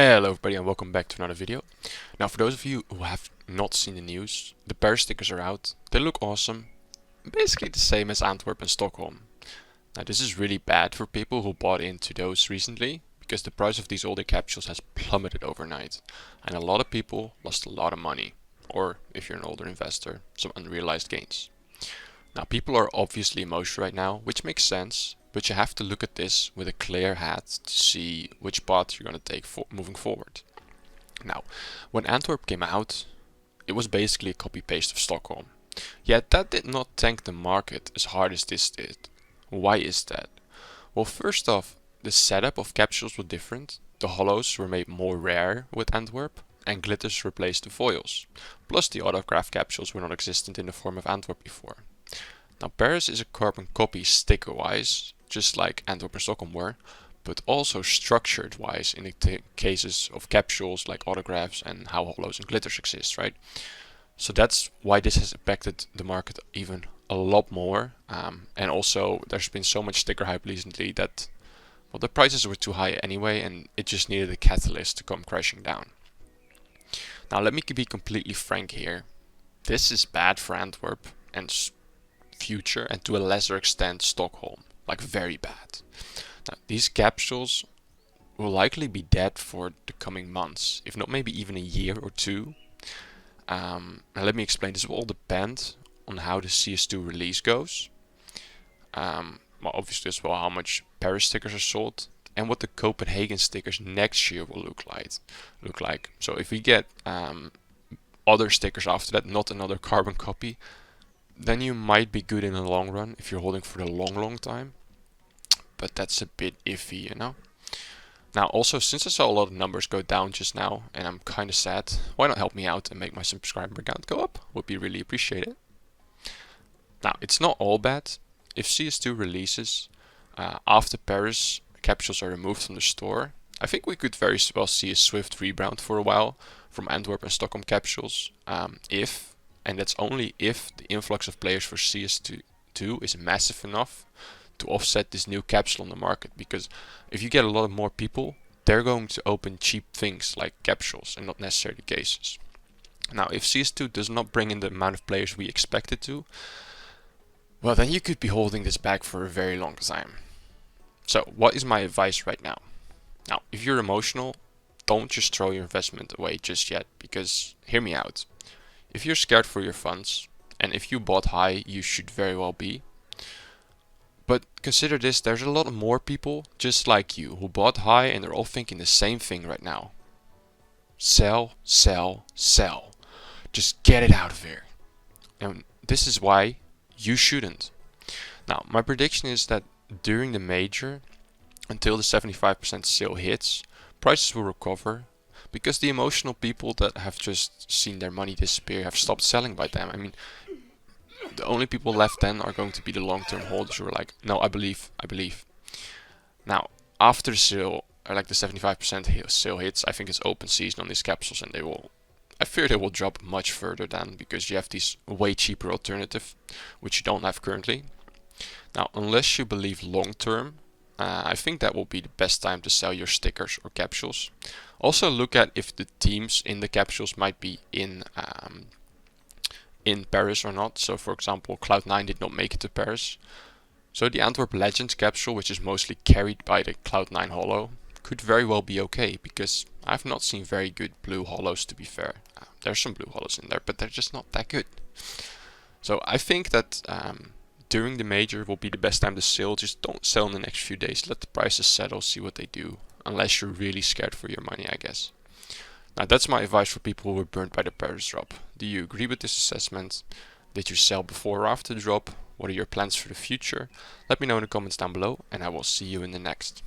Hello everybody and welcome back to another video. Now for those of you who have not seen the news, the Paris stickers are out. They look awesome. Basically the same as Antwerp and Stockholm. Now this is really bad for people who bought into those recently, because the price of these older capsules has plummeted overnight. And a lot of people lost a lot of money. Or if you're an older investor, some unrealized gains. Now people are obviously emotional right now, which makes sense. But you have to look at this with a clear head to see which path you're going to take moving forward. Now, when Antwerp came out, it was basically a copy-paste of Stockholm. Yet that did not tank the market as hard as this did. Why is that? Well, first off, the setup of capsules was different. The hollows were made more rare with Antwerp, and glitters replaced the foils. Plus the autograph capsules were not existent in the form of Antwerp before. Now Paris is a carbon copy sticker-wise, just like Antwerp and Stockholm were, but also structured-wise in the cases of capsules like autographs and how hollows and glitters exist, right? So that's why this has impacted the market even a lot more. And also there's been so much sticker hype recently that, well, the prices were too high anyway, and it just needed a catalyst to come crashing down. Now let me be completely frank here. This is bad for Antwerp and future, and to a lesser extent Stockholm, like very bad. Now these capsules will likely be dead for the coming months, if not maybe even a year or two. And let me explain, this will all depend on how the CS2 release goes. Well, obviously as well how much Paris stickers are sold and what the Copenhagen stickers next year will look like. So if we get other stickers after that, not another carbon copy, then you might be good in the long run if you're holding for the long time. But that's a bit iffy, you know. Now also, since I saw a lot of numbers go down just now and I'm kind of sad, why not help me out and make my subscriber count go up? Would be really appreciated. Now it's not all bad. If CS2 releases after Paris capsules are removed from the store, I think we could very well see a swift rebound for a while from Antwerp and Stockholm capsules, and that's only if the influx of players for CS2 is massive enough to offset this new capsule on the market. Because if you get a lot of more people, they're going to open cheap things like capsules and not necessarily cases. Now, if CS2 does not bring in the amount of players we expect it to, well, then you could be holding this back for a very long time. So, what is my advice right now? Now, if you're emotional, don't just throw your investment away just yet, because hear me out. If you're scared for your funds, and if you bought high, you should very well be. But consider this, there's a lot more people just like you who bought high and they're all thinking the same thing right now. Sell, sell, sell. Just get it out of here. And this is why you shouldn't. Now, my prediction is that during the major, until the 75% sale hits, prices will recover. Because the emotional people that have just seen their money disappear have stopped selling by then. I mean, the only people left then are going to be the long-term holders who are like, no, I believe. Now, after the sale, or like the 75% sale hits, I think it's open season on these capsules, and I fear they will drop much further then, because you have these way cheaper alternative, which you don't have currently. Now, unless you believe long-term, I think that will be the best time to sell your stickers or capsules. Also look at if the teams in the capsules might be in Paris or not. So for example, Cloud9 did not make it to Paris. So the Antwerp Legends capsule, which is mostly carried by the Cloud9 hollow, could very well be okay, because I've not seen very good blue hollows, to be fair. There's some blue hollows in there, but they're just not that good. So I think that during the major will be the best time to sell. Just don't sell in the next few days. Let the prices settle, see what they do. Unless you're really scared for your money, I guess. Now that's my advice for people who were burned by the Paris drop. Do you agree with this assessment? Did you sell before or after the drop? What are your plans for the future? Let me know in the comments down below, and I will see you in the next.